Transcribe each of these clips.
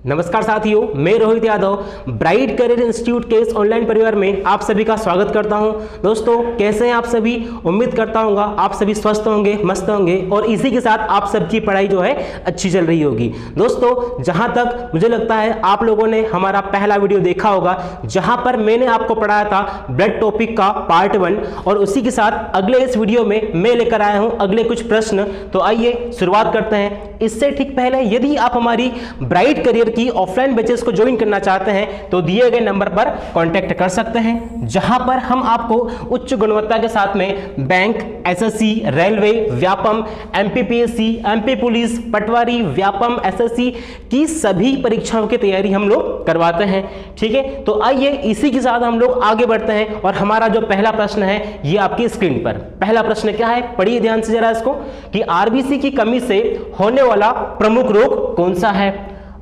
नमस्कार साथियों, मैं Rohit Yadav bright career institute के इस ऑनलाइन परिवार में आप सभी का स्वागत करता हूं। दोस्तों, कैसे हैं आप सभी? उम्मीद करता हूँ आप सभी स्वस्थ होंगे, मस्त होंगे और इसी के साथ आप सबकी पढ़ाई जो है अच्छी चल रही होगी। दोस्तों, जहां तक मुझे लगता है आप लोगों ने हमारा पहला वीडियो देखा होगा जहां पर मैंने आपको पढ़ाया था ब्लड टॉपिक का पार्ट 1 और उसी के साथ अगले इस वीडियो में मैं लेकर आया हूं अगले कुछ प्रश्न। तो आइए शुरुआत करते हैं। इससे ठीक पहले यदि आप हमारी ब्राइट करियर की ऑफलाइन बैचेस को ज्वाइन करना चाहते हैं तो दिए गए नंबर पर कांटेक्ट कर सकते हैं, जहां पर हम आपको उच्च गुणवत्ता के साथ में bank, SSC, railway, Vyapam, MPPSC, MP police, patwari, Vyapam, SSC की सभी परीक्षाओं की तैयारी हम लोग करवाते हैं। ठीक है, तो आइए इसी के साथ हम लोग आगे बढ़ते हैं और हमारा जो पहला प्रश्न है ये आपकी स्क्रीन पर। पहला प्रश्न क्या है, पढ़िए ध्यान से जरा इसको, कि आरबीसी की कमी से होने वाला प्रमुख रोग कौन सा है?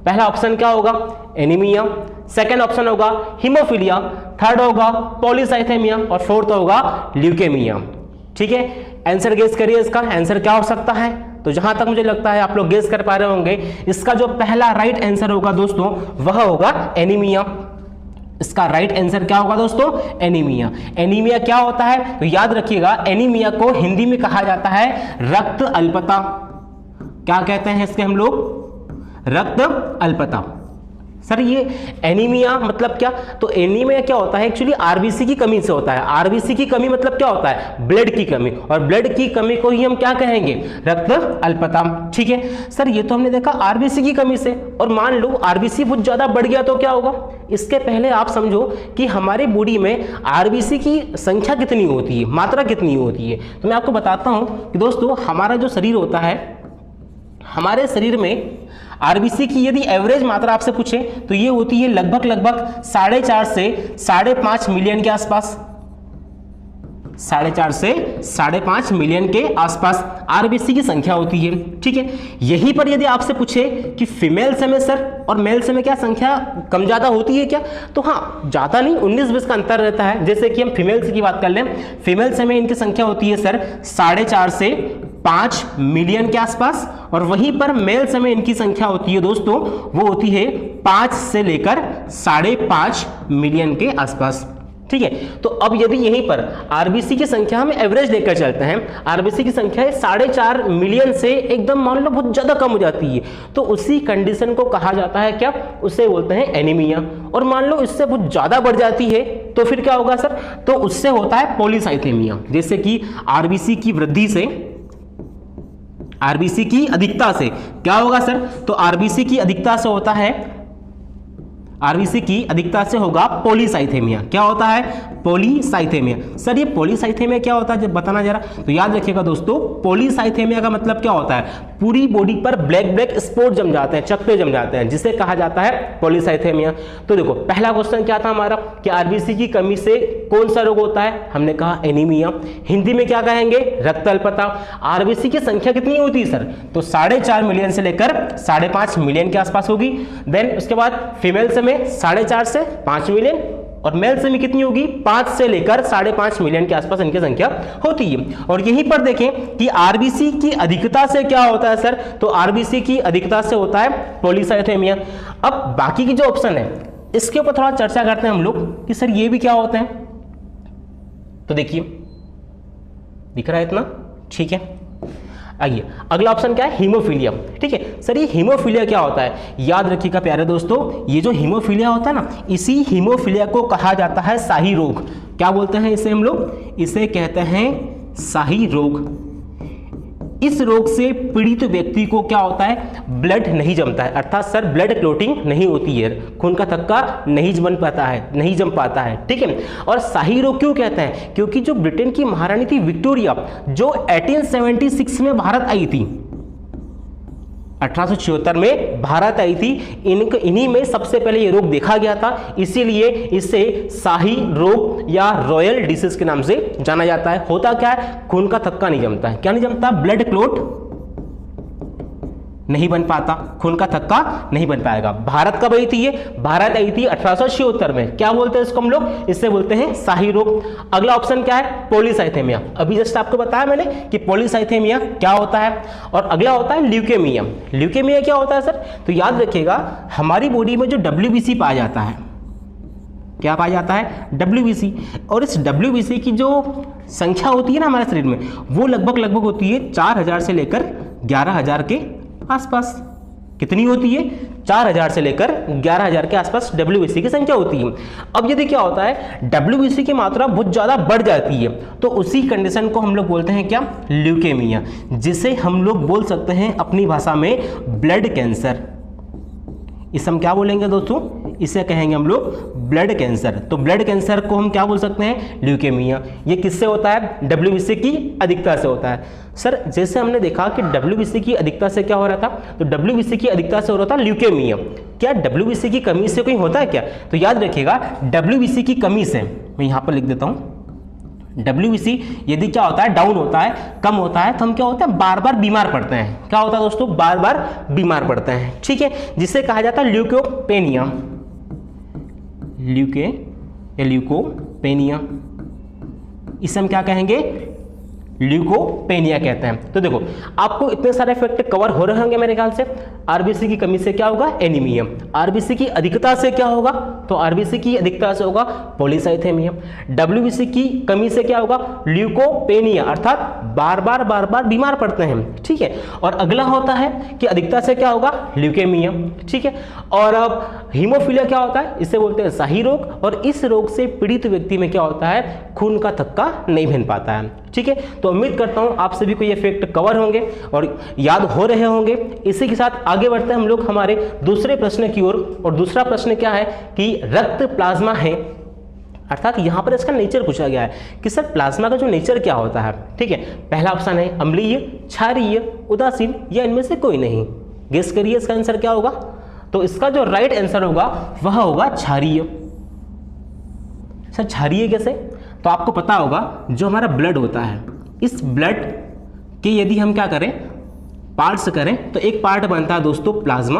पहला ऑप्शन क्या होगा? एनीमिया। सेकंड ऑप्शन होगा हीमोफीलिया। थर्ड होगा पॉलीसाइथेमिया और फोर्थ होगा ल्यूकेमिया। ठीक है, आंसर गेस करिए, इसका आंसर क्या हो सकता है? तो जहां तक मुझे लगता है आप लोग गेस कर पा रहे होंगे, इसका जो पहला राइट आंसर होगा दोस्तों वह होगा एनीमिया। इसका राइट आंसर क्या होगा दोस्तों? एनीमिया। एनीमिया क्या होता है? तो याद रखिएगा, एनीमिया को हिंदी में कहा जाता है रक्त अल्पता। क्या कहते हैं इसके हम लोग? रक्त अल्पता। सर ये एनीमिया मतलब क्या? तो एनीमिया क्या होता है? एक्चुअली आरबीसी की कमी से होता है। आरबीसी की कमी मतलब क्या होता है? ब्लड की कमी, और ब्लड की कमी को ही हम क्या कहेंगे? रक्त अल्पता। ठीक है सर, ये तो हमने देखा आरबीसी की कमी से, और मान लो आरबीसी बहुत ज्यादा बढ़ गया तो क्या होगा? इसके पहले आप समझो कि हमारे बॉडी में आरबीसी की संख्या कितनी होती है, मात्रा कितनी होती है। तो मैं आपको बताता हूं कि दोस्तों हमारा जो शरीर होता है, हमारे शरीर में आरबीसी की यदि एवरेज मात्रा आपसे पूछे तो ये होती है लगभग 4.5 से 5.5 मिलियन के आसपास। 4.5 से 5.5 मिलियन के आसपास आरबीसी की संख्या होती है। ठीक है, यहीं पर यदि आपसे पूछे कि फीमेल्स में सर और मेल्स में क्या संख्या कम ज्यादा होती है क्या? तो हाँ, ज्यादा नहीं, 19-20 का अंतर रहता है। जैसे कि हम फीमेल्स की बात कर लें, फीमेल्स में इनकी संख्या होती है सर 4.5 से 5 मिलियन के आसपास, और वहीं पर मेल्स में इनकी संख्या होती है दोस्तों वो होती है 5 से लेकर 5.5 मिलियन के आसपास। ठीक है, तो अब यदि यहीं पर आरबीसी की संख्या हम एवरेज लेकर चलते हैं, आरबीसी की संख्या 4.5 मिलियन से एकदम मान लो बहुत ज्यादा कम हो जाती है, तो उसी कंडीशन को कहा जाता है क्या? उसे बोलते हैं एनीमिया। और मान लो इससे बहुत ज्यादा बढ़ जाती है तो फिर क्या होगा सर? तो उससे होता है पॉलीसाइथेमिया। जैसे कि आरबीसी की वृद्धि से, आरबीसी की अधिकता से क्या होगा सर? तो आरबीसी की अधिकता से होता है, आरबीसी की अधिकता से होगा पॉलीसाइथेमिया। क्या होता है? पॉलीसाइथेमिया। सर ये पॉलीसाइथेमिया क्या होता है जब बताना जरा। तो याद रखिएगा दोस्तों, पॉलीसाइथेमिया का मतलब क्या होता है? पूरी बॉडी पर ब्लैक ब्लैक स्पॉट जम जाते हैं, चकत्ते जम जाते हैं, जिसे कहा जाता है पॉलीसाइथेमिया। तो देखो पहला क्वेश्चन क्या था हमारा कि आरबीसी की कमी से कौन सा रोग होता है? हमने कहा एनीमिया। हिंदी में क्या कहेंगे? रक्त अल्पता। आरबीसी की संख्या कितनी होती है सर? तो 4.5 मिलियन से लेकर 5.5 मिलियन के आसपास होगी। देन उसके बाद फीमेल्स में 4.5 से 5 मिलियन, और मेल्स में कितनी होगी? 5 से लेकर 5.5 मिलियन के आसपास इनकी संख्या होती है। और यहीं पर देखें कि आरबीसी की अधिकता से क्या होता है सर? तो आरबीसी की अधिकता से होता है पॉलीसाइथेमिया। अब बाकी की जो ऑप्शन है इसके ऊपर थोड़ा चर्चा करते हैं हम लोग कि सर ये भी क्या होते हैं। तो देखिए दिख रहा है इतना? ठीक है, आइए अगला ऑप्शन क्या है? हीमोफीलिया। ठीक है सर, ये हीमोफीलिया क्या होता है? याद रखिएगा प्यारे दोस्तों, ये जो हीमोफीलिया होता है ना, इसी हीमोफीलिया को कहा जाता है शाही रोग। क्या बोलते हैं इसे हम लोग? इसे कहते हैं शाही रोग। इस रोग से पीड़ित व्यक्ति को क्या होता है? ब्लड नहीं जमता है, अर्थात सर ब्लड क्लोटिंग नहीं होती है, खून का थक्का नहीं जम पाता है। ठीक है, और शाही रोग क्यों कहते हैं? क्योंकि जो ब्रिटेन की महारानी थी विक्टोरिया, जो 1876 में भारत आई थी, 1876 में भारत आई थी, इन्हीं में सबसे पहले ये रोग देखा गया था, इसीलिए इसे शाही रोग या रॉयल डिसीज के नाम से जाना जाता है। होता क्या है? खून का थक्का नहीं जमता है। क्या नहीं जमता? ब्लड क्लोट नहीं बन पाता, खून का थक्का नहीं बन पाएगा। भारत कब आई थी ये? भारत आई थी 1876 में। क्या बोलते हैं इसको हम लोग? इससे बोलते हैं शाही रोग। अगला ऑप्शन क्या है? पॉलीसाइथेमिया। अभी जस्ट आपको बताया मैंने कि पॉलीसाइथेमिया क्या होता है। और अगला होता है ल्यूकेमिया। ल्यूकेमिया क्या होता है सर? तो याद रखिएगा, हमारी बॉडी में जो WBC पाया जाता है, क्या पाया जाता है? WBC। और इस WBC की जो संख्या होती है ना हमारे शरीर में, वो लगभग होती है 4000 से लेकर 11000 के आसपास। कितनी होती है? 4000 से लेकर 11000 के आसपास WBC की संख्या होती है। अब यदि क्या होता है, WBC की मात्रा बहुत ज़्यादा बढ़ जाती है, तो उसी कंडीशन को हम लोग बोलते हैं क्या? ल्यूकेमिया, जिसे हम लोग बोल सकते हैं अपनी भाषा में ब्लड कैंसर। इसे हम क्या बोलेंगे दोस्तों? इसे कहेंगे हम लोग ब्लड कैंसर। तो ब्लड कैंसर को हम क्या बोल सकते हैं? ल्यूकेमिया। ये किससे होता है? WBC की अधिकता से होता है। सर जैसे हमने देखा कि WBC की अधिकता से क्या हो रहा था, तो WBC की अधिकता से हो रहा था ल्यूकेमिया। क्या WBC की कमी से कोई होता है क्या? तो याद रखिएगा, WBC की कमी से, मैं यहाँ पर लिख देता हूँ, WBC यदि क्या होता है? डाउन होता है, कम होता है, तो हम क्या होता है? बार बार बीमार पड़ते हैं। क्या होता है दोस्तों? बार बार बीमार पड़ते हैं। ठीक है, जिसे कहा जाता है ल्यूकोपेनिया। ल्यूकोपेनिया, इसे हम क्या कहेंगे? ल्यूकोपेनिया कहते हैं। तो देखो, आपको इतने सारे फैक्ट कवर हो रहे होंगे मेरे ख्याल से। आरबीसी की कमी से क्या होगा? एनीमिया। आरबीसी की अधिकता से क्या होगा? तो आरबीसी की अधिकता से होगा पॉलीसाइथेमिया। WBC की कमी से क्या होगा? ल्यूकोपेनिया, अर्थात बार बार बीमार पड़ते हैं। ठीक है, और अगला होता है कि अधिकता से क्या होगा? ल्यूकेमिया। ठीक है, और अब हीमोफीलिया क्या होता है? इसे बोलते हैं शाही रोग। और इस रोग से पीड़ित व्यक्ति में क्या होता है? खून का थक्का नहीं बन पाता है। ठीक है, तो उम्मीद करता हूं आप सभी को ये फैक्ट कवर होंगे और याद हो रहे होंगे। इसी के साथ आगे बढ़ते हैं हम लोग हमारे दूसरे प्रश्न की ओर। और दूसरा प्रश्न क्या है कि रक्त प्लाज्मा है, अर्थात यहां पर इसका नेचर पूछा गया है कि सर प्लाज्मा का जो नेचर क्या होता है। ठीक है, पहला ऑप्शन है अम्लीय, क्षारीय, उदासीन या इनमें से कोई नहीं। गेस करिए इसका आंसर क्या होगा? तो इसका जो राइट आंसर होगा वह होगा क्षारीय। सर क्षारीय कैसे? तो आपको पता होगा जो हमारा ब्लड होता है, इस ब्लड के यदि हम क्या करें? पार्ट्स करें, तो एक पार्ट बनता है दोस्तों प्लाज्मा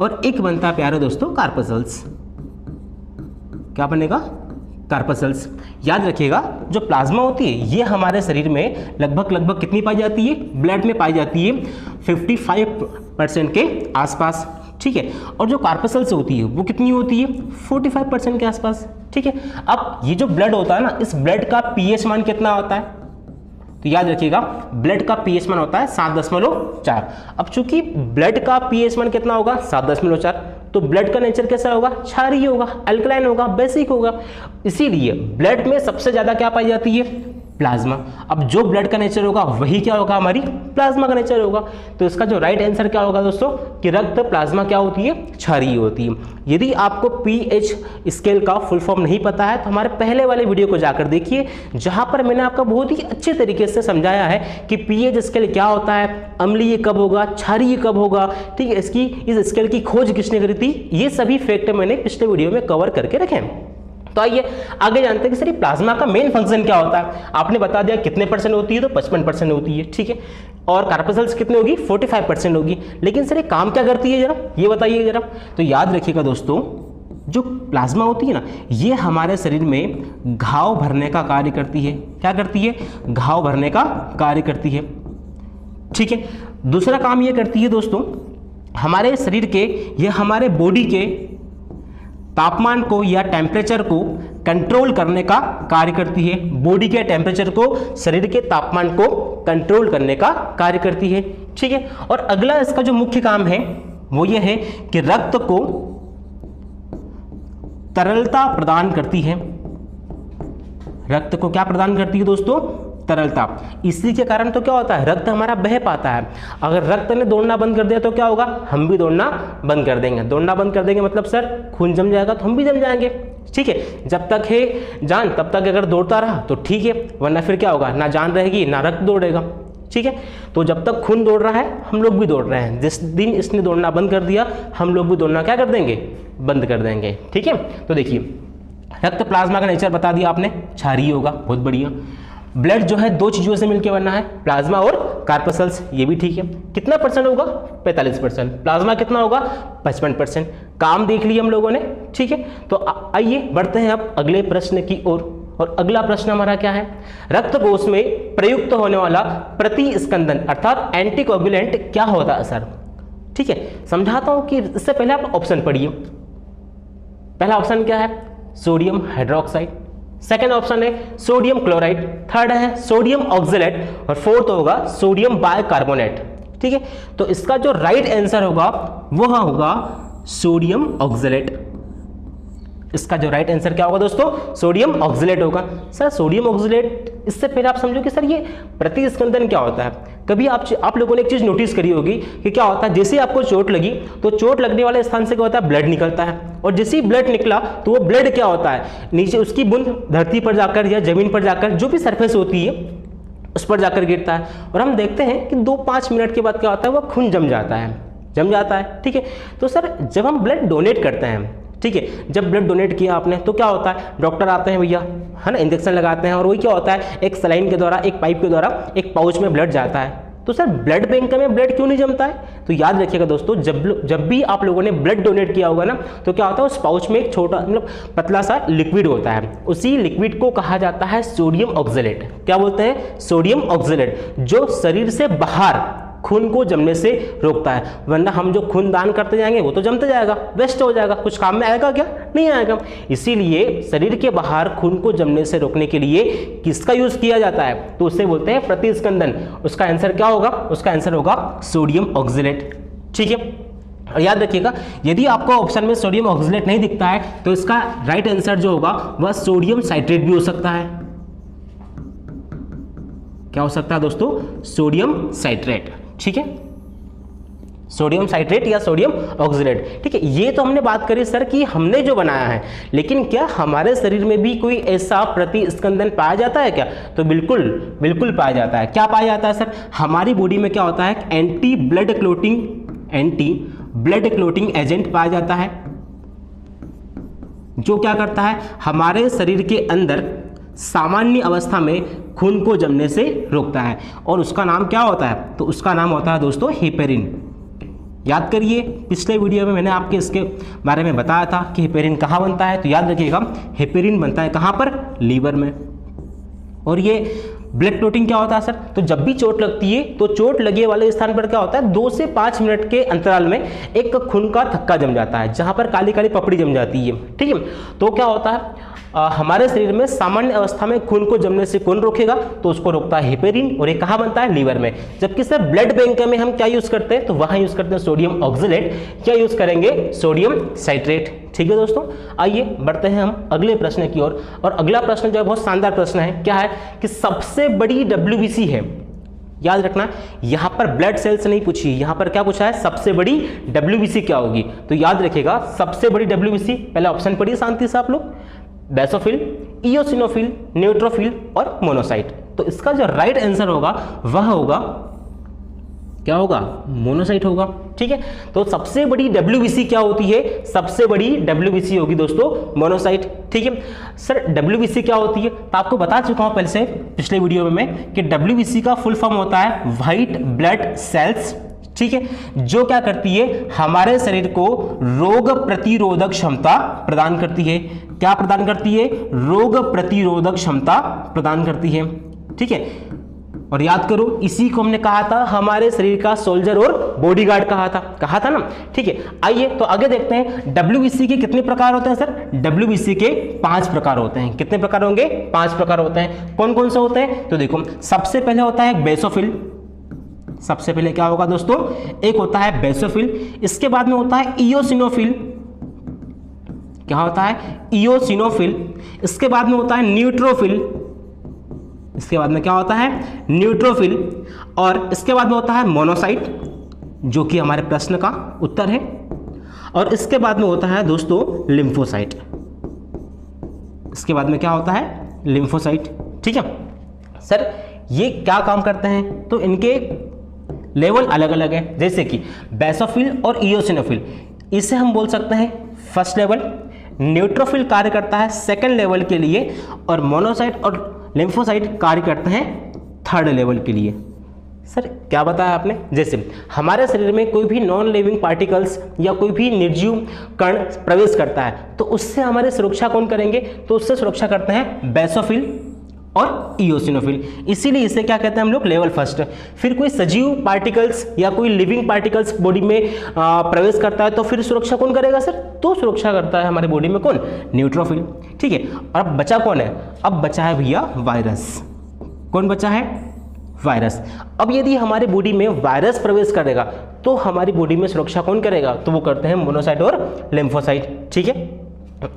और एक बनता है प्यारे दोस्तों कार्पसल्स। क्या बनेगा? कार्पसल्स। याद रखिएगा, जो प्लाज्मा होती है ये हमारे शरीर में लगभग कितनी पाई जाती है? ब्लड में पाई जाती है 55% के आसपास। ठीक है, और जो कार्पसल्स होती है वो कितनी होती है? 45% के आसपास। ठीक है, अब ये जो ब्लड होता है ना, इस ब्लड का pH मान कितना होता है? तो याद रखिएगा, ब्लड का pH मान होता है 7.4। अब चूंकि ब्लड का pH मान कितना होगा? 7.4, तो ब्लड का नेचर कैसा होगा? क्षारीय होगा, अल्कलाइन होगा, बेसिक होगा। इसीलिए ब्लड में सबसे ज्यादा क्या पाई जाती है? प्लाज्मा। अब जो ब्लड का नेचर होगा वही क्या होगा? हमारी प्लाज्मा का नेचर होगा। तो इसका जो राइट आंसर क्या होगा दोस्तों? कि रक्त प्लाज्मा क्या होती है? क्षारीय होती है। यदि आपको pH स्केल का फुल फॉर्म नहीं पता है तो हमारे पहले वाले वीडियो को जाकर देखिए, जहां पर मैंने आपको बहुत ही अच्छे तरीके से समझाया है कि pH स्केल क्या होता है, अम्लीय कब होगा, क्षारीय कब होगा। ठीक है, इसकी इस स्केल की खोज किसने करी थी, ये सभी फैक्ट मैंने पिछले वीडियो में कवर करके रखे हैं। तो आइए आगे जानते हैं कि सर प्लाज्मा का मेन फंक्शन क्या होता है। आपने बता दिया कितने परसेंट होती है, तो 55% होती है। ठीक है, और कार्पसल्स कितने होगी? 45% होगी। लेकिन सर ये काम क्या करती है, जरा ये बताइए जरा। तो याद रखिएगा दोस्तों, जो प्लाज्मा होती है ना, ये हमारे शरीर में घाव भरने का कार्य करती है। क्या करती है? घाव भरने का कार्य करती है। ठीक है, दूसरा काम ये करती है दोस्तों, हमारे शरीर के, ये हमारे बॉडी के तापमान को या टेम्परेचर को कंट्रोल करने का कार्य करती है। बॉडी के टेम्परेचर को, शरीर के तापमान को कंट्रोल करने का कार्य करती है। ठीक है, और अगला इसका जो मुख्य काम है वो ये है कि रक्त को तरलता प्रदान करती है। रक्त को क्या प्रदान करती है दोस्तों? तरलता। इसी के कारण तो क्या होता है? रक्त हमारा बह पाता है। अगर रक्त ने दौड़ना बंद कर दिया तो क्या होगा? हम भी दौड़ना बंद कर देंगे। दौड़ना बंद कर देंगे मतलब सर खून जम जाएगा तो हम भी जम जाएंगे। ठीक है, जब तक है जान तब तक अगर दौड़ता रहा तो ठीक है, वरना फिर क्या होगा? ना जान रहेगी ना रक्त दौड़ेगा। ठीक है, तो जब तक खून दौड़ रहा है हम लोग भी दौड़ रहे हैं। जिस दिन इसने दौड़ना बंद कर दिया हम लोग भी दौड़ना क्या कर देंगे? बंद कर देंगे। ठीक है, तो देखिए रक्त प्लाज्मा का नेचर बता दिया आपने, क्षारीय होगा, बहुत बढ़िया। ब्लड जो है दो चीज़ों से मिलकर बना है, प्लाज्मा और कार्पसल्स, ये भी ठीक है। कितना परसेंट होगा? 45%। प्लाज्मा कितना होगा? 55%। काम देख लिया हम लोगों ने, ठीक है। तो आइए बढ़ते हैं अब अगले प्रश्न की ओर। और अगला प्रश्न हमारा क्या है? रक्त कोष में प्रयुक्त होने वाला प्रतिस्कंदन अर्थात एंटीकोगुलेंट क्या होता है सर? ठीक है, समझाता हूं कि इससे पहले आप ऑप्शन पढ़िए। पहला ऑप्शन क्या है? Sodium hydroxide. सेकंड ऑप्शन है सोडियम क्लोराइड। थर्ड है सोडियम ऑक्जेलेट और फोर्थ होगा सोडियम बाइकार्बोनेट। ठीक है, तो इसका जो राइट आंसर होगा वह होगा सोडियम ऑक्जेलेट। इसका जो राइट आंसर क्या होगा दोस्तों? सोडियम ऑक्जेलेट होगा। सर सोडियम ऑक्जेलेट, इससे पहले आप समझो कि सर ये प्रतिस्कंदन क्या होता है। कभी आप लोगों ने एक चीज नोटिस करी होगी कि क्या होता है, जैसे आपको चोट लगी तो चोट लगने वाले स्थान से क्या होता है? ब्लड निकलता है, और जैसे ही ब्लड निकला तो वो ब्लड क्या होता है? नीचे उसकी बूंद धरती पर जाकर या जमीन पर जाकर जो भी सरफेस होती है उस पर जाकर गिरता है, और हम देखते हैं कि 2-5 मिनट के बाद क्या होता है? वो खून जम जाता है। ठीक है, तो सर जब हम ब्लड डोनेट करते हैं, ठीक है, जब ब्लड डोनेट किया आपने तो क्या होता है? डॉक्टर आते हैं भैया, है ना, इंजेक्शन लगाते हैं, और वही क्या होता है? एक सलाइन के द्वारा, एक पाइप के द्वारा एक पाउच में ब्लड जाता है। तो सर ब्लड बैंक में ब्लड क्यों नहीं जमता है? तो याद रखिएगा दोस्तों, जब भी आप लोगों ने ब्लड डोनेट किया होगा ना, तो क्या होता है? उस पाउच में एक छोटा मतलब पतला सा लिक्विड होता है, उसी लिक्विड को कहा जाता है सोडियम ऑक्जेलेट। क्या बोलते हैं? सोडियम ऑक्जेलेट, जो शरीर से बाहर खून को जमने से रोकता है। वरना हम जो खून दान करते जाएंगे वो तो जमते जाएगा, वेस्ट हो जाएगा, कुछ काम में आएगा क्या? नहीं आएगा। इसीलिए शरीर के बाहर खून को जमने से रोकने के लिए किसका यूज किया जाता है? तो उसे बोलते हैं प्रतिस्कंदन। उसका आंसर क्या होगा? उसका आंसर होगा सोडियम ऑक्जेलेट। ठीक है, और याद रखिएगा, यदि आपको ऑप्शन में सोडियम ऑक्जेलेट नहीं दिखता है तो इसका राइट आंसर जो होगा वह सोडियम साइट्रेट भी हो सकता है। क्या हो सकता है दोस्तों? Sodium citrate. ठीक है, सोडियम साइट्रेट या सोडियम ऑक्जेलेट। ठीक है, ये तो हमने बात करी सर कि हमने जो बनाया है, लेकिन क्या हमारे शरीर में भी कोई ऐसा प्रतिस्कंदन पाया जाता है क्या? तो बिल्कुल पाया जाता है। क्या पाया जाता है सर? हमारी बॉडी में क्या होता है? एंटी ब्लड क्लोटिंग एजेंट पाया जाता है, जो क्या करता है? हमारे शरीर के अंदर सामान्य अवस्था में खून को जमने से रोकता है, और उसका नाम क्या होता है? तो उसका नाम होता है दोस्तों हेपेरिन। याद करिए, पिछले वीडियो में मैंने आपके इसके बारे में बताया था कि हेपेरिन कहाँ बनता है। तो याद रखिएगा, हेपेरिन बनता है कहाँ पर? लीवर में। और ये ब्लड क्लोटिंग क्या होता है सर? तो जब भी चोट लगती है तो चोट लगे वाले स्थान पर क्या होता है? 2 से 5 मिनट के अंतराल में एक खून का थक्का जम जाता है, जहां पर काली काली पपड़ी जम जाती है। ठीक है, तो क्या होता है? हमारे शरीर में सामान्य अवस्था में खून को जमने से कौन रोकेगा? तो उसको रोकता है हेपेरिन, और ये कहाँ बनता है? लीवर में। जबकि सर ब्लड बैंक में हम क्या यूज करते हैं? तो वहां यूज करते हैं सोडियम ऑक्जेलेट। क्या यूज करेंगे? Sodium citrate. ठीक है दोस्तों, आइए बढ़ते हैं हम अगले प्रश्न की ओर। और अगला प्रश्न जो है बहुत शानदार प्रश्न है। क्या है कि सबसे बड़ी WBC है। याद रखना, यहां पर ब्लड सेल्स नहीं पूछी, यहां पर क्या पूछा है? सबसे बड़ी WBC क्या होगी? तो याद रखिएगा, सबसे बड़ी WBC, पहला ऑप्शन पढ़िए शांति से आप लोग, बेसोफिल, इयोसिनोफिल, न्यूट्रोफिल और मोनोसाइट। तो इसका जो राइट आंसर होगा वह होगा, क्या होगा? मोनोसाइट होगा। ठीक है, तो सबसे बड़ी WBC क्या होती है? सबसे बड़ी WBC होगी दोस्तों मोनोसाइट। ठीक है सर, WBC क्या होती है? तो आपको बता चुका हूं पहले से पिछले वीडियो में मैं कि WBC का फुल फॉर्म होता है व्हाइट ब्लड सेल्स। ठीक है, जो क्या करती है? हमारे शरीर को रोग प्रतिरोधक क्षमता प्रदान करती है। क्या प्रदान करती है? रोग प्रतिरोधक क्षमता प्रदान करती है। ठीक है, और याद करो, इसी को हमने कहा था हमारे शरीर का सोल्जर और बॉडीगार्ड कहा था ना। ठीक है, आइए तो आगे देखते हैं WBC के कितने प्रकार होते हैं सर? WBC के 5 प्रकार होते हैं। कितने प्रकार होंगे? 5 प्रकार होते हैं। कौन कौन से होते हैं? तो देखो, सबसे पहले होता है बेसोफिल। सबसे पहले क्या होगा दोस्तों? एक होता है बेसोफिल। इसके बाद में होता है इयोसिनोफिल। क्या होता है? इयोसिनोफिल। इसके बाद में होता है न्यूट्रोफिल। इसके बाद में क्या होता है? न्यूट्रोफिल। और इसके बाद में होता है मोनोसाइट, जो कि हमारे प्रश्न का उत्तर है। और इसके बाद में होता है दोस्तों लिम्फोसाइट। इसके बाद में क्या होता है? लिम्फोसाइट। ठीक है सर, ये क्या काम करते हैं? तो इनके लेवल अलग अलग है। जैसे कि बेसोफिल और इयोसिनोफिल, इसे हम बोल सकते हैं फर्स्ट लेवल। न्यूट्रोफिल कार्य करता है सेकंड लेवल के लिए, और मोनोसाइट और लिम्फोसाइट कार्य करते हैं थर्ड लेवल के लिए। सर क्या बताया आपने, जैसे हमारे शरीर में कोई भी नॉन लिविंग पार्टिकल्स या कोई भी निर्जीव कण प्रवेश करता है तो उससे हमारी सुरक्षा कौन करेंगे, तो उससे सुरक्षा करते हैं बेसोफिल और इओसिनोफिल, इसीलिए इसे क्या कहते हैं हम लोग, लेवल फर्स्ट। फिर कोई सजीव पार्टिकल्स या कोई लिविंग पार्टिकल्स बॉडी में प्रवेश करता है तो फिर सुरक्षा कौन करेगा सर, तो सुरक्षा करता है हमारी बॉडी में कौन, न्यूट्रोफिल। ठीक है, और अब बचा कौन है, अब बचा है भैया वायरस। कौन बचा है, वायरस। अब यदि हमारे बॉडी में वायरस प्रवेश करेगा तो हमारी बॉडी में सुरक्षा कौन करेगा, तो वो करते हैं मोनोसाइट और लिम्फोसाइट। ठीक है,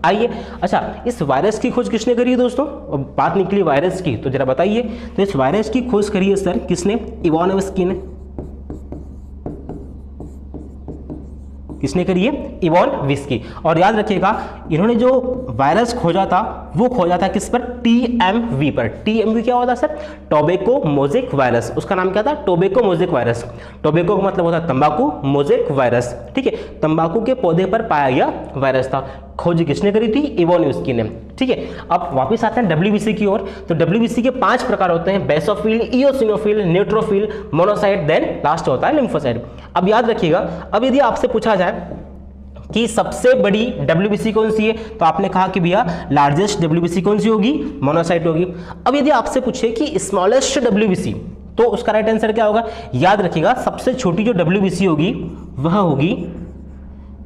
आइए, अच्छा इस वायरस की खोज किसने करी है दोस्तों, बात निकली वायरस की, तो जरा बताइए, तो इस वायरस की खोज करी है सर किसने, इवानोव्स्की ने। किसने करी है, इवानोव्स्की। और याद रखिएगा इन्होंने जो वायरस खोजा था वो खोजा था किस पर, TMV पर। TMV क्या होता है सर, टोबैको मोज़ेक वायरस। उसका नाम क्या था, टोबैको मोज़ेक वायरस। टोबैको का मतलब होता है तंबाकू, मोज़ेक वायरस। ठीक है, तंबाकू के पौधे पर पाया गया वायरस था। खोज किसने करी थी, इवानोव्स्की ने। ठीक है, अब वापस आते हैं WBC की ओर। तो WBC के 5 प्रकार होते हैं, basophil, eosinophil, neutrophil, monocyte, then last होता है लिम्फोसाइट। अब याद रखिएगा, अब यदि आपसे पूछा जाए कि सबसे बड़ी WBC कौन सी है, तो आपने कहा कि भैया लार्जेस्ट WBC कौन सी होगी, मोनोसाइट होगी। अब यदि आपसे पूछे कि स्मॉलेस्ट WBC, तो उसका राइट आंसर क्या होगा, याद रखिएगा सबसे छोटी जो WBC होगी वह होगी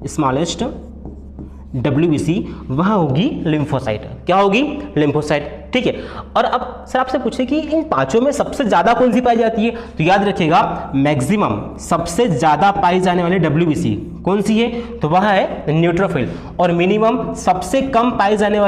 स्मॉलेस्ट WBC, वह होगी लिम्फोसाइट। क्या होगी, लिम्फोसाइट। ठीक है, और अब सर आपसे पूछे कि इन पांचों में सबसे ज्यादा कौन सी पाई जाती है, तो याद रखिएगा मैक्सिमम सबसे ज्यादा पाई जाने वाली WBC कौन सी है, तो वह है न्यूट्रोफिल। और मिनिमम सबसे कम पाई जाने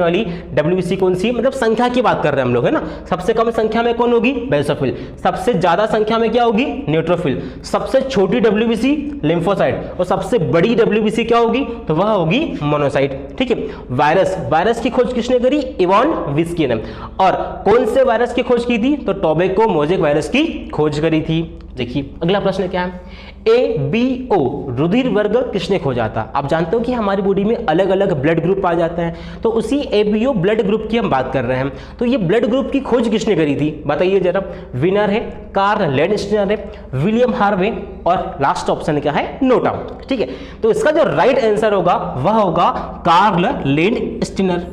वाली WBC कौन सी है, मतलब संख्या की बात कर रहे हैं हम लोग, है ना। सबसे कम संख्या में कौन होगी, बेसोफिल। सबसे ज्यादा संख्या में क्या होगी, न्यूट्रोफिल। सबसे छोटी WBC लिम्फोसाइट, और सबसे बड़ी WBC क्या होगी, तो वह होगी मोनोसाइट। ठीक है, वायरस की खोज किसने करी, इवानोव्स्की ने। और कौन से वायरस की खोज की थी, तो टोबैको मोज़ेक वायरस की खोज करी थी। देखिए अगला प्रश्न क्या है, ABO रुधिर वर्ग किसने खोजा था। आप जानते हो कि हमारी बॉडी में अलग अलग ब्लड ग्रुप आ जाते हैं, तो उसी ABO ब्लड ग्रुप की हम बात कर रहे हैं। तो ये ब्लड ग्रुप की खोज किसने करी थी, बताइए जरा। विनर है, कार्ल लैंडस्टीनर है, विलियम हार्वे, और लास्ट ऑप्शन क्या है, नोटा। ठीक है, तो इसका जो राइट आंसर होगा वह होगा कार्ल लैंडस्टीनर।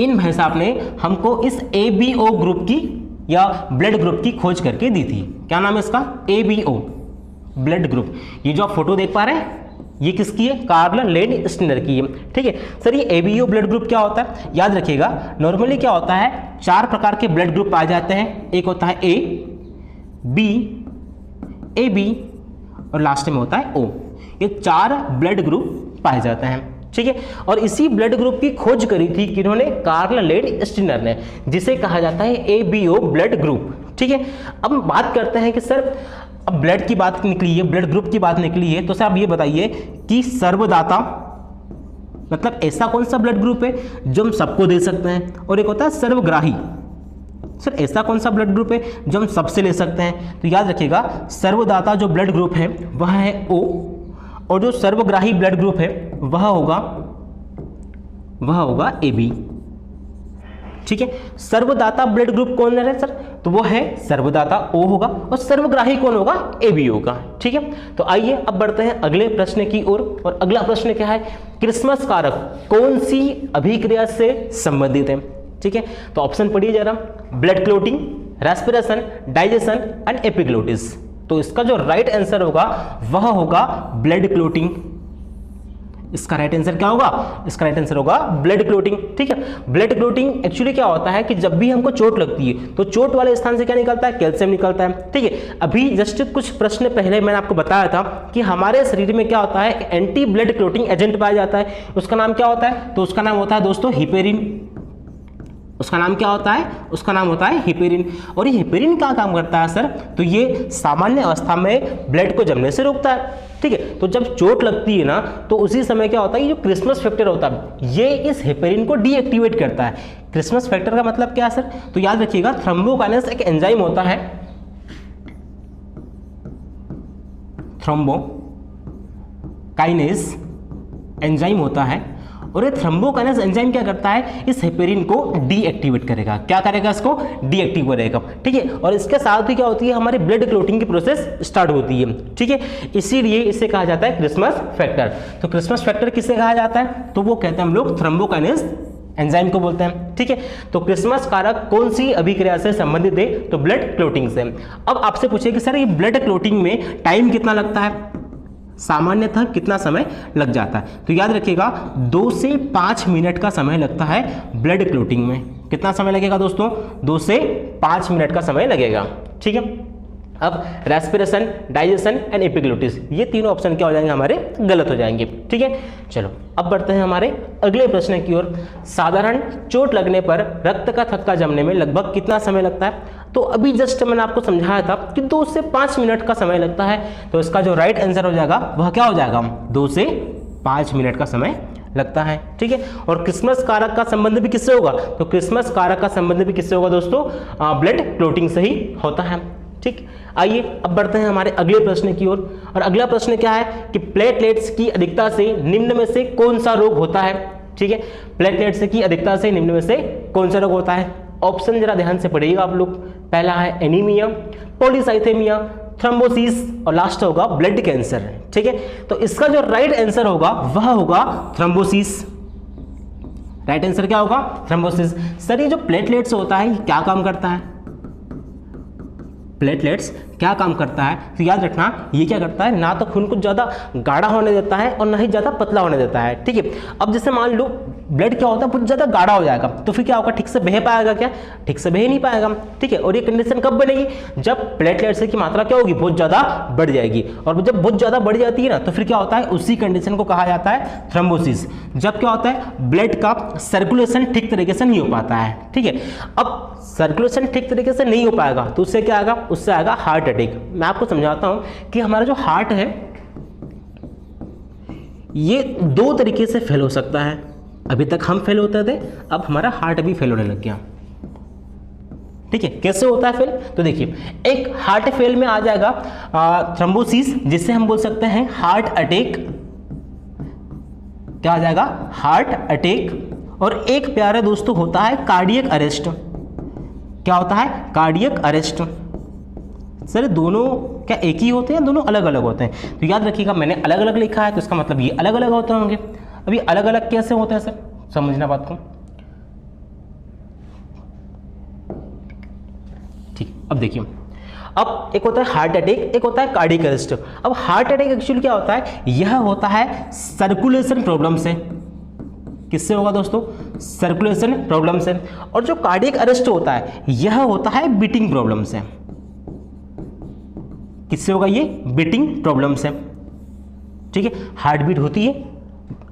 इन भाई साहब ने हमको इस ABO ग्रुप की या ब्लड ग्रुप की खोज करके दी थी। क्या नाम है इसका, ABO ब्लड ग्रुप। ये जो आप फोटो देख पा रहे हैं ये किसकी है, कार्ल लैंडस्टीनर की है। ठीक है सर, ये ABO ब्लड ग्रुप क्या होता है, याद रखिएगा नॉर्मली क्या होता है, 4 प्रकार के ब्लड ग्रुप पाए जाते हैं। एक होता है A, B, AB और लास्ट में होता है O। ये 4 ब्लड ग्रुप पाए जाते हैं। ठीक है, और इसी ब्लड ग्रुप की खोज करी थी किन्होंने, कार्ल लैंडस्टीनर ने, जिसे कहा जाता है ABO ब्लड ग्रुप। ठीक है, अब हम बात करते हैं कि सर अब ब्लड की बात निकली है, ब्लड ग्रुप की बात निकली है, तो सर आप ये बताइए कि सर्वदाता मतलब ऐसा कौन सा ब्लड ग्रुप है जो हम सबको दे सकते हैं, और एक होता है सर्वग्राही। सर ऐसा कौन सा ब्लड ग्रुप है जो हम सबसे ले सकते हैं, तो याद रखिएगा सर्वदाता जो ब्लड ग्रुप है वह है O, और जो सर्वग्राही ब्लड ग्रुप है वह होगा AB। ठीक है, सर्वदाता ब्लड ग्रुप कौन है सर, तो वो है सर्वदाता O होगा, और सर्वग्राही कौन होगा, AB होगा। ठीक है, तो आइए अब बढ़ते हैं अगले प्रश्न की ओर। और अगला प्रश्न क्या है, क्रिसमस कारक कौन सी अभिक्रिया से संबंधित है। ठीक है, तो ऑप्शन पढ़िए जरा, blood clotting, respiration, digestion and epiglottis. तो इसका जो राइट आंसर होगा वह होगा ब्लड क्लोटिंग। इसका राइट आंसर क्या होगा, इसका राइट आंसर होगा ब्लड क्लोटिंग। ठीक है, ब्लड क्लोटिंग एक्चुअली क्या होता है कि जब भी हमको चोट लगती है तो चोट वाले स्थान से क्या निकलता है, कैल्शियम निकलता है। ठीक है, अभी जस्ट कुछ प्रश्न पहले मैंने आपको बताया था कि हमारे शरीर में क्या होता है, एंटी ब्लड क्लोटिंग एजेंट पाया जाता है। उसका नाम क्या होता है, तो उसका नाम होता है दोस्तों हिपेरिन। उसका नाम क्या होता है, उसका नाम होता है हिपेरिन। और ये हिपेरिन क्या काम करता है सर, तो ये सामान्य अवस्था में ब्लड को जमने से रोकता है। ठीक है, तो जब चोट लगती है ना तो उसी समय क्या होता है, ये जो क्रिसमस फैक्टर होता है ये इस हिपेरिन को डीएक्टिवेट करता है। क्रिसमस फैक्टर का मतलब क्या है सर, तो याद रखिएगा थ्रोम्बोकाइनेस एक एंजाइम होता है, थ्रोम्बोकाइनेस एंजाइम होता है, और ये थ्रोम्बोकाइनेज एंजाइम क्या करता है, इस हेपेरिन को डीएक्टिवेट करेगा। क्या करेगा, इसको डीएक्टिव करेगा, ठीक है। और इसके साथ ही क्या होती है, हमारी ब्लड क्लोटिंग की प्रोसेस स्टार्ट होती है, ठीक है। इसीलिए इसे कहा जाता है क्रिसमस फैक्टर। तो क्रिसमस फैक्टर किसे कहा जाता है, तो वो कहते हैं हम लोग थ्रोम्बोकाइनेज एंजाइम को बोलते हैं, ठीक है। तो क्रिसमस कारक कौन सी अभिक्रिया से संबंधित है, तो ब्लड क्लोटिंग से। अब आपसे पूछे कि सर ये ब्लड क्लोटिंग में टाइम कितना लगता है, सामान्यतः कितना समय लग जाता है, तो याद रखिएगा 2 से 5 मिनट का समय लगता है ब्लड क्लोटिंग में। कितना समय लगेगा दोस्तों, 2 से 5 मिनट का समय लगेगा, ठीक है। अब रेस्पिरेशन, डाइजेशन एंड एपिग्लोटिस, ये तीनों ऑप्शन क्या हो जाएंगे, हमारे गलत हो जाएंगे, ठीक है। चलो अब बढ़ते हैं हमारे अगले प्रश्न की ओर। साधारण चोट लगने पर रक्त का थक्का जमने में लगभग कितना समय लगता है, तो अभी जस्ट मैंने आपको समझाया था कि 2 से 5 मिनट का समय लगता है। तो इसका जो राइट आंसर हो जाएगा वह क्या हो जाएगा, 2 से 5 मिनट का समय लगता है, ठीक है। और क्रिसमस कारक का संबंध भी किससे होगा, तो क्रिसमस कारक का संबंध भी किससे होगा दोस्तों, ब्लड क्लोटिंग से ही होता है, ठीक। आइए अब बढ़ते हैं हमारे अगले प्रश्न की ओर। और अगला प्रश्न क्या है कि प्लेटलेट्स की अधिकता से निम्न में से कौन सा रोग होता है, ठीक है। प्लेटलेट्स की अधिकता से निम्न में से कौन सा रोग होता है, ऑप्शन जरा ध्यान से पढ़िएगा आप लोग। पहला है एनीमिया, पॉलीसाइथेमिया, थ्रोम्बोसिस और लास्ट होगा ब्लड कैंसर, ठीक है। तो इसका जो राइट आंसर होगा वह होगा थ्रोम्बोसिस। राइट आंसर क्या होगा, थ्रोम्बोसिस। सर ये जो प्लेटलेट्स होता है ये क्या काम करता है, प्लेटलेट्स क्या काम करता है, तो याद रखना ये क्या करता है, ना तो खून को ज़्यादा गाढ़ा होने देता है और ना ही ज़्यादा पतला होने देता है, ठीक है। अब जैसे मान लो ब्लड क्या होता है, बहुत ज़्यादा गाढ़ा हो जाएगा तो फिर क्या होगा, ठीक से बह पाएगा क्या, ठीक से बह नहीं पाएगा, ठीक है। और ये कंडीशन कब बनेगी, जब प्लेटलेट्स की मात्रा क्या होगी, बहुत ज़्यादा बढ़ जाएगी। और जब बहुत ज़्यादा बढ़ जाती है ना, तो फिर क्या होता है, उसी कंडीशन को कहा जाता है थ्रोम्बोसिस। जब क्या होता है, ब्लड का सर्कुलेशन ठीक तरीके से नहीं हो पाता है, ठीक है। अब सर्कुलेशन ठीक तरीके से नहीं हो पाएगा तो उससे क्या आएगा, उससे आएगा हार्ट अटैक। मैं आपको समझाता हूं कि हमारा जो हार्ट है ये 2 तरीके से फेल हो सकता है। अभी तक हम फेल होते थे, अब हमारा हार्ट भी फेल होने लग गया, ठीक है। कैसे होता है फेल, तो देखिए एक हार्ट फेल में आ जाएगा थ्रोम्बोसिस, जिससे हम बोल सकते हैं हार्ट अटैक। क्या आ जाएगा, हार्ट अटैक। और एक प्यारे दोस्तों होता है कार्डियक अरेस्ट। क्या होता है, कार्डियक अरेस्ट। सर दोनों क्या एक ही होते हैं, दोनों अलग अलग होते हैं, तो याद रखिएगा मैंने अलग अलग लिखा है तो इसका मतलब ये अलग अलग होते होंगे। अभी अलग अलग कैसे होते हैं सर, समझना बात को, ठीक। अब देखिए, अब एक होता है हार्ट अटैक, एक होता है कार्डियक अरेस्ट। अब हार्ट अटैक एक्चुअली क्या होता है, यह होता है सर्कुलेशन प्रॉब्लम से। किससे होगा दोस्तों, सर्कुलेशन प्रॉब्लम से। और जो कार्डियक अरेस्ट होता है यह होता है बीटिंग प्रॉब्लम से। किससे होगा, ये बीटिंग प्रॉब्लम से, ठीक है। हार्ट बीट होती है,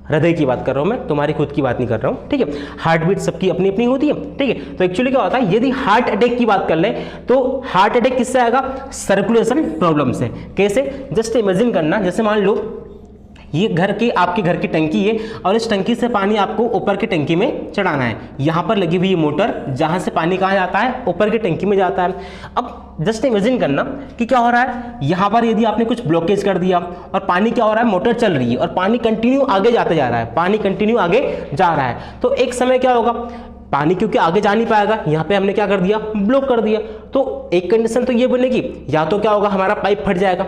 हृदय की बात कर रहा हूं मैं, तुम्हारी खुद की बात नहीं कर रहा हूं, ठीक है। हार्ट बीट सबकी अपनी अपनी होती है, ठीक है। तो एक्चुअली क्या होता है, यदि हार्ट अटैक की बात कर ले तो हार्ट अटैक किससे आएगा, सर्कुलेशन प्रॉब्लम से। कैसे, जस्ट इमेजिन करना, जैसे मान लो ये आपके घर की टंकी है और इस टंकी से पानी आपको ऊपर की टंकी में चढ़ाना है। यहाँ पर लगी हुई ये मोटर, जहाँ से पानी कहाँ जाता है, ऊपर की टंकी में जाता है। अब जस्ट इमेजिन करना कि क्या हो रहा है, यहाँ पर यदि आपने कुछ ब्लॉकेज कर दिया और पानी क्या हो रहा है, मोटर चल रही है और पानी कंटिन्यू आगे जाते जा रहा है, पानी कंटिन्यू आगे जा रहा है। तो एक समय क्या होगा, पानी क्योंकि आगे जा नहीं पाएगा, यहाँ पे हमने क्या कर दिया, ब्लॉक कर दिया। तो एक कंडीशन तो ये बनेगी, या तो क्या होगा, हमारा पाइप फट जाएगा,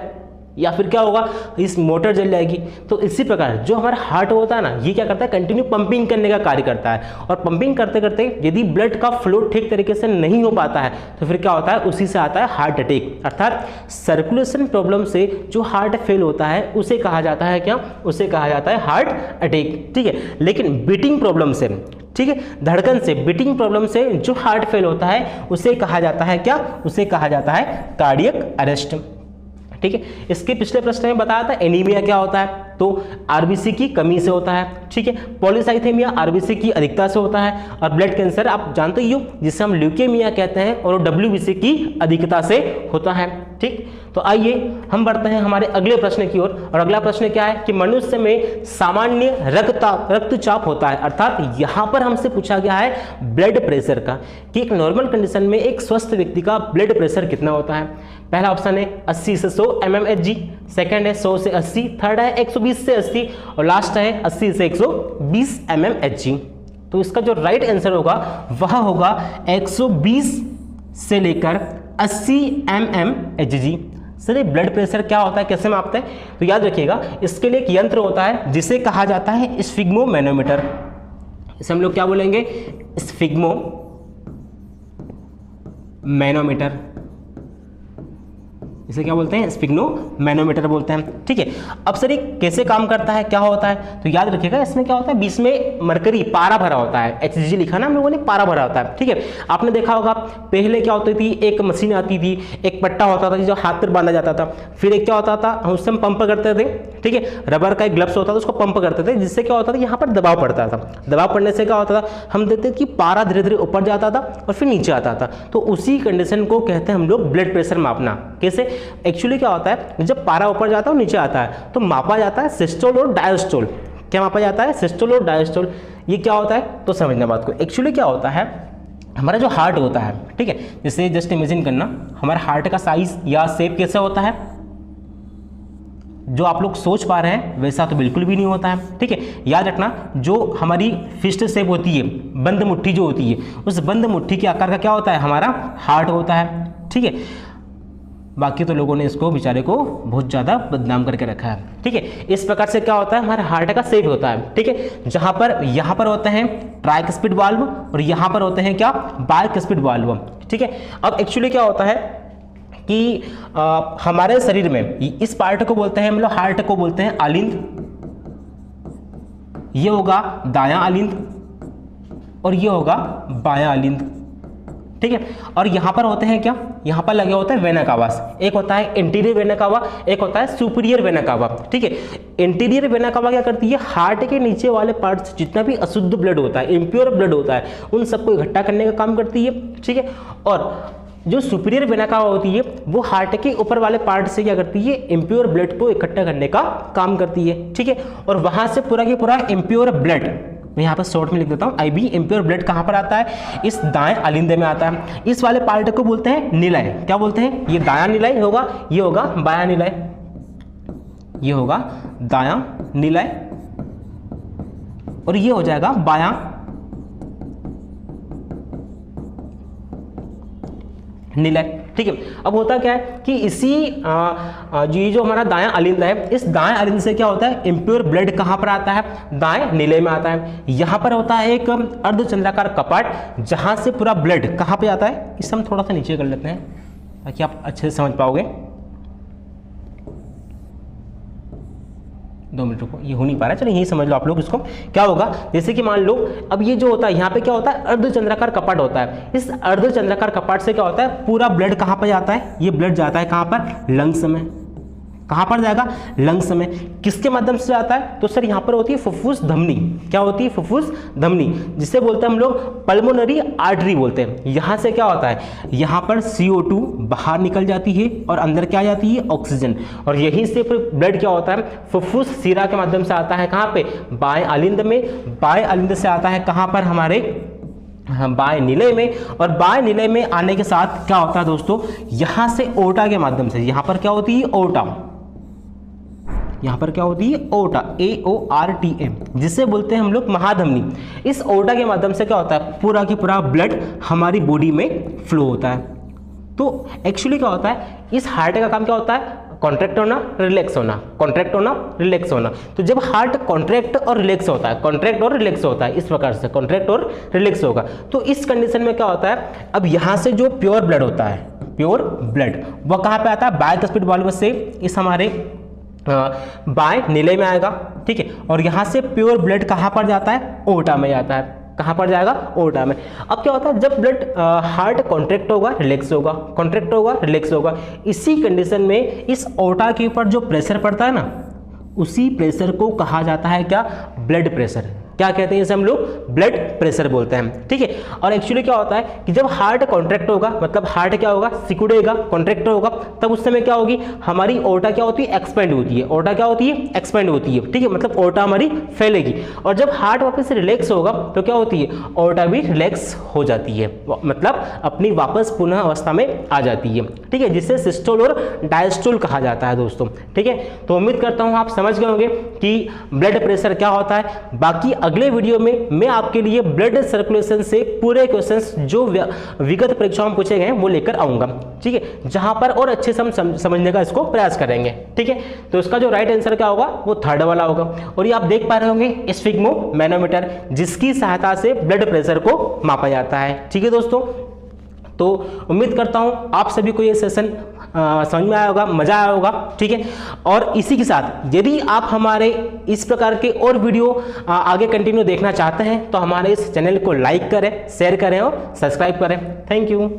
या फिर क्या होगा, इस मोटर जल जाएगी। तो इसी प्रकार जो हमारा हार्ट होता है ना, ये क्या करता है, कंटिन्यू पंपिंग करने का कार्य करता है। और पंपिंग करते करते यदि ब्लड का फ्लो ठीक तरीके से नहीं हो पाता है तो फिर क्या होता है, उसी से आता है हार्ट अटैक। अर्थात सर्कुलेशन प्रॉब्लम से जो हार्ट फेल होता है उसे कहा जाता है क्या, उसे कहा जाता है हार्ट अटैक, ठीक है। लेकिन बीटिंग प्रॉब्लम से, ठीक है, धड़कन से, बीटिंग प्रॉब्लम से जो हार्ट फेल होता है उसे कहा जाता है क्या, उसे कहा जाता है कार्डियक अरेस्ट, ठीक है। इसके पिछले प्रश्न में बताया था एनीमिया क्या होता है, तो आरबीसी की कमी से होता है, ठीक है। पॉलीसाइथेमिया आरबीसी की अधिकता से होता है। और ब्लड कैंसर आप जानते ही हो, जिसे हम ल्यूकेमिया कहते हैं, और डब्ल्यूबीसी की अधिकता से होता है, ठीक। तो आइए हम बढ़ते हैं हमारे अगले प्रश्न की ओर। और अगला प्रश्न क्या है कि मनुष्य में सामान्य रक्तचाप होता है, अर्थात यहाँ पर हमसे पूछा गया है ब्लड प्रेशर का, कि एक नॉर्मल कंडीशन में एक स्वस्थ व्यक्ति का ब्लड प्रेशर कितना होता है। पहला ऑप्शन है 80 से 100 mmHg, सेकंड है 100 से 80, थर्ड है 120 से 80 और लास्ट है 80 से 120 mmHg। तो इसका जो राइट आंसर होगा वह होगा 120 से लेकर 80 mmHg। सर ये ब्लड प्रेशर क्या होता है, कैसे मापते हैं? तो याद रखिएगा इसके लिए एक यंत्र होता है जिसे कहा जाता है स्फिग्मोमैनोमीटर। इसे हम लोग क्या बोलेंगे? स्फिग्मोमैनोमीटर। इसे क्या बोलते हैं? स्फिग्मोमैनोमीटर बोलते हैं। ठीक है, अब सर ये कैसे काम करता है, क्या होता है? तो याद रखिएगा इसमें क्या होता है, बीच में मरकरी पारा भरा होता है, Hg लिखा ना हम लोगों ने, पारा भरा होता है। ठीक है, आपने देखा होगा पहले क्या होती थी, एक मशीन आती थी, एक पट्टा होता था जो हाथ पर बांधा जाता था, फिर एक क्या होता था, उससे हम पंप करते थे। ठीक है, रबर का एक ग्लव्स होता था, उसको पंप करते थे, जिससे क्या होता था, यहाँ पर दबाव पड़ता था। दबाव पड़ने से क्या होता था, हम देखते कि पारा धीरे धीरे ऊपर जाता था और फिर नीचे आता था। तो उसी कंडीशन को कहते हैं हम लोग ब्लड प्रेशर मापना। कैसे? एक्चुअली क्या होता है, जब पारा ऊपर जाता है और नीचे आता है तो मापा जाता है सिस्टोल और डायस्टोल। क्या मापा जाता है? सिस्टोल और डायस्टोल। ये क्या होता है, तो समझना बात को। एक्चुअली क्या होता है, हमारा जो हार्ट होता है, ठीक है, जैसे जस्ट इमेजिन करना हमारे हार्ट का साइज या शेप कैसे होता है, जो आप लोग सोच पा रहे हैं वैसा तो बिल्कुल भी नहीं होता है। ठीक है, याद रखना जो हमारी फिस्ट शेप होती है, बंद मुट्ठी जो होती है, उस बंद मुट्ठी के आकार का क्या होता है, हमारा हार्ट होता है। ठीक है, बाकी तो लोगों ने इसको बेचारे को बहुत ज़्यादा बदनाम करके रखा है। ठीक है, इस प्रकार से क्या होता है, हमारे हार्ट का शेप होता है। ठीक है, जहाँ पर यहाँ पर होते हैं ट्राइकस्पिड वाल्व और यहाँ पर होते हैं क्या, बाइकस्पिड वाल्व। ठीक है, अब एक्चुअली क्या होता है कि हमारे शरीर में इस पार्ट को बोलते हैं, मतलब हार्ट को बोलते हैं आलिंद, ये होगा दायां आलिंद और ये होगा बायां आलिंद। ठीक है, और यहाँ पर होते हैं क्या, यहाँ पर लगे होते हैं वेना कावास। एक होता है इंटीरियर वेना कावा, एक होता है सुपीरियर वेना कावा। ठीक है, इंटीरियर वेना कावा क्या करती है, हार्ट के नीचे वाले पार्ट से जितना भी अशुद्ध ब्लड होता है, इम्प्योर ब्लड होता है, उन सबको इकट्ठा करने का काम करती है। ठीक है, और जो सुपीरियर वेना कावा होती है वो हार्ट के ऊपर वाले पार्ट से क्या करती है, इम्प्योर ब्लड को इकट्ठा करने का काम करती है। ठीक है, और वहां से पूरा के पूरा इम्प्योर ब्लड, मैं यहाँ पर शॉर्ट में लिख देता हूँ, IB इम्प्योर ब्लड कहाँ पर आता है, इस दाएं अलिंदे में आता है। इस वाले पार्ट को बोलते हैं निलय। क्या बोलते हैं, ये दायां निलय होगा, ये होगा बायां निलय, ये होगा दायां निलय और ये हो जाएगा बायां निलय। ठीक है, अब होता क्या है कि इसी जो हमारा दायां अलिंद है, इस दाएं अलिंद से क्या होता है, इम्प्योर ब्लड कहाँ पर आता है, दाएं निलय में आता है। यहाँ पर होता है एक अर्धचंद्राकार कपाट जहाँ से पूरा ब्लड कहाँ पे आता है, इसे हम थोड़ा सा नीचे कर लेते हैं ताकि आप अच्छे से समझ पाओगे। 2 मिनट रुको, ये हो नहीं पा रहा है, चलो यही समझ लो आप लोग इसको। क्या होगा, जैसे कि मान लो अब ये जो होता है यहाँ पे क्या होता है, अर्धचंद्राकार कपाट होता है। इस अर्धचंद्राकार कपाट से क्या होता है, पूरा ब्लड कहाँ पर जाता है, ये ब्लड जाता है कहाँ पर, लंग्स में। कहाँ पर जाएगा, लंग्स में। किसके माध्यम से जाता है, तो सर यहाँ पर होती है फुफ्फुस धमनी। क्या होती है, फुफ्फुस धमनी, जिसे बोलते हैं हम लोग पल्मोनरी आर्टरी बोलते हैं। यहाँ से क्या होता है, यहाँ पर CO2 बाहर निकल जाती है और अंदर क्या आ जाती है, ऑक्सीजन, और यहीं से फिर ब्लड क्या होता है, फुफ्फुस शिरा के माध्यम से आता है कहाँ पे, बाएं अलिंद में। बाएं अलिंद से आता है कहाँ पर, हमारे बाएं निलय में, और बाएं निलय में आने के साथ क्या होता है दोस्तों, यहाँ से ओटा के माध्यम से, यहाँ पर क्या होती है, ओटा, यहाँ पर क्या होती है, ओटा, AORTA, जिसे बोलते हैं हम लोग महाधमनी। इस ओटा के माध्यम से क्या होता है, पूरा की पूरा ब्लड हमारी बॉडी में फ्लो होता है। तो एक्चुअली क्या होता है, इस हार्ट का काम क्या होता है, कॉन्ट्रैक्ट होना, रिलैक्स होना, कॉन्ट्रैक्ट होना, रिलैक्स होना। तो जब हार्ट कॉन्ट्रैक्ट और रिलैक्स होता है, कॉन्ट्रैक्ट और रिलैक्स होता है, इस प्रकार से कॉन्ट्रैक्ट और रिलैक्स होगा, तो इस कंडीशन में क्या होता है, अब यहाँ से जो प्योर ब्लड होता है, प्योर ब्लड, वह कहाँ पे आता है, बाइकस्पिड वाल्व से इस हमारे बाएं निलय में आएगा। ठीक है, और यहाँ से प्योर ब्लड कहाँ पर जाता है, ओटा में जाता है। कहाँ पर जाएगा, ओटा में। अब क्या होता है, जब ब्लड हार्ट कॉन्ट्रैक्ट होगा, रिलैक्स होगा, कॉन्ट्रैक्ट होगा, रिलैक्स होगा, इसी कंडीशन में इस ओटा के ऊपर जो प्रेशर पड़ता है ना, उसी प्रेशर को कहा जाता है क्या, ब्लड प्रेशर। क्या कहते हैं इसे हम लोग ब्लड प्रेशर बोलते हैं, ठीक है। और एक्चुअली क्या होता है कि जब हार्ट कॉन्ट्रैक्ट होगा, मतलब हार्ट क्या होगा, सिकुड़ेगा, कॉन्ट्रैक्ट होगा, तब उस समय क्या होगी, हमारी ओर्टा क्या होती है, एक्सपेंड होती है। ओर्टा क्या होती है, एक्सपेंड होती है, ठीक है, मतलब ओर्टा हमारी फैलेगी। और जब हार्ट वापस रिलैक्स होगा तो क्या होती है, ओर्टा भी रिलैक्स हो जाती है, मतलब अपनी वापस पुनः अवस्था में आ जाती है, ठीक है, जिसे सिस्टोल और डायस्टोल कहा जाता है दोस्तों, ठीक है। तो उम्मीद करता हूं आप समझ गए होंगे कि ब्लड प्रेशर क्या होता है। बाकी अगले वीडियो में मैं आपके लिए ब्लड सर्कुलेशन से पूरे क्वेश्चंस जो विगत परीक्षाओं में पूछे गए हैं वो लेकर आऊंगा, ठीक है, जहां पर और अच्छे से हम समझने का इसको प्रयास करेंगे, ठीक है। तो इसका जो राइट आंसर क्या होगा, वो थर्ड वाला होगा। और ये आप देख पा रहे होंगे स्फिग्मो मैनोमीटर, जिसकी सहायता से ब्लड प्रेशर को मापा जाता है, ठीक है दोस्तों। तो उम्मीद करता हूं आप सभी को ये सेशन समझ में आया होगा, मजा आया होगा, ठीक है। और इसी के साथ यदि आप हमारे इस प्रकार के और वीडियो आगे कंटिन्यू देखना चाहते हैं तो हमारे इस चैनल को लाइक करें, शेयर करें और सब्सक्राइब करें। Thank you.